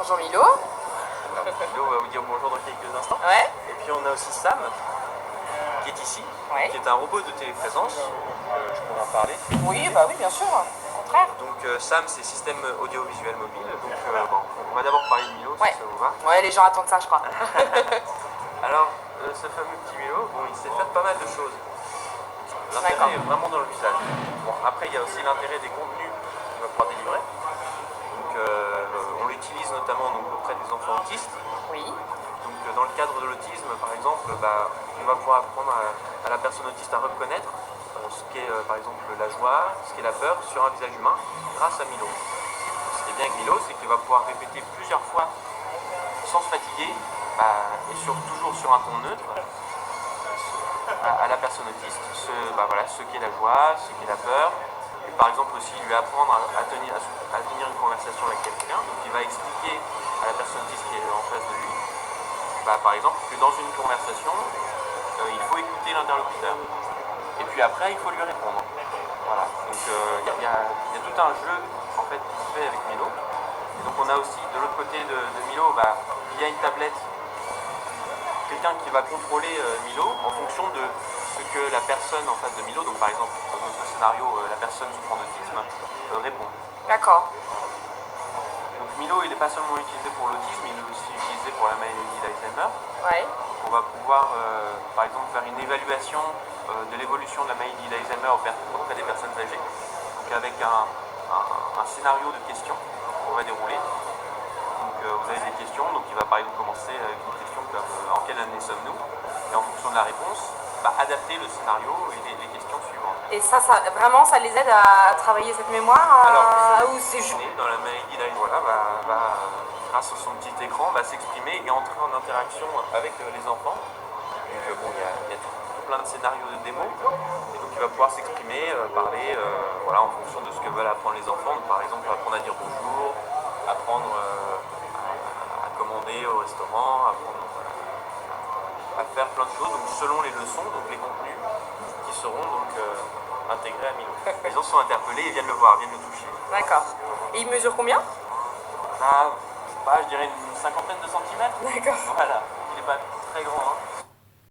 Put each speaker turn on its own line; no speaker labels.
Bonjour Milo.
Alors, Milo va vous dire bonjour dans quelques instants.
Ouais.
Et puis on a aussi Sam, qui est ici,
Ouais.
qui est un robot de téléprésence. Je pourrais en parler.
Oui, bah oui, bien sûr. Au contraire.
Donc Sam, c'est système audiovisuel mobile. Donc bon, on va d'abord parler de Milo,
Ouais.
si ça vous va.
Ouais, les gens attendent ça, je crois.
Alors, ce fameux petit Milo, bon, il sait faire pas mal de choses.
D'accord.
L'intérêt est vraiment dans l'usage. Bon, après, il y a aussi l'intérêt des contenus qu'il va pouvoir délivrer. Donc, on l'utilise notamment donc, auprès des enfants autistes.
Oui.
Donc, dans le cadre de l'autisme, par exemple, on va pouvoir apprendre à la personne autiste à reconnaître ce qu'est, par exemple, la joie, ce qu'est la peur sur un visage humain grâce à Milo. Ce qui est bien avec Milo, c'est qu'il va pouvoir répéter plusieurs fois sans se fatiguer et toujours sur un ton neutre à la personne autiste ce qu'est la joie, ce qu'est la peur. Et par exemple aussi lui apprendre à tenir une conversation avec quelqu'un. Donc il va expliquer à la personne autiste qui est en face de lui, par exemple, que dans une conversation, il faut écouter l'interlocuteur. Et puis après, il faut lui répondre. Voilà. Donc il y a tout un jeu en fait qui se fait avec Milo. Et donc on a aussi de l'autre côté de Milo, via une tablette, quelqu'un qui va contrôler Milo en fonction de ce que la personne en face de Milo, donc par exemple dans notre scénario, la personne souffrant d'autisme, répond.
D'accord.
Donc Milo, il n'est pas seulement utilisé pour l'autisme, il est aussi utilisé pour la maladie d'Alzheimer.
Ouais.
On va pouvoir par exemple faire une évaluation de l'évolution de la maladie d'Alzheimer auprès des personnes âgées, donc avec un scénario de questions qu'on va dérouler. Donc vous avez des questions, donc il va par exemple commencer avec une question comme en quelle année sommes-nous, et en fonction de la réponse, adapter le scénario et les questions suivantes.
Et ça vraiment, ça les aide à travailler cette mémoire
Alors,
ou c'est juste...
dans la maladie d'Alzheimer, grâce à son petit écran, va s'exprimer et entrer en interaction avec les enfants. Donc bon, il y a tout plein de scénarios de démo, et donc il va pouvoir s'exprimer, parler, en fonction de ce que veulent apprendre les enfants. Donc, par exemple, apprendre à dire bonjour, apprendre à commander au restaurant, apprendre à faire plein de choses, donc selon les leçons, donc les contenus qui seront donc intégrés à Milo. Les gens sont interpellés et viennent le voir, viennent le toucher.
D'accord. Et il mesure combien?
Je dirais une cinquantaine de centimètres.
D'accord.
Voilà, il n'est pas très grand. Hein.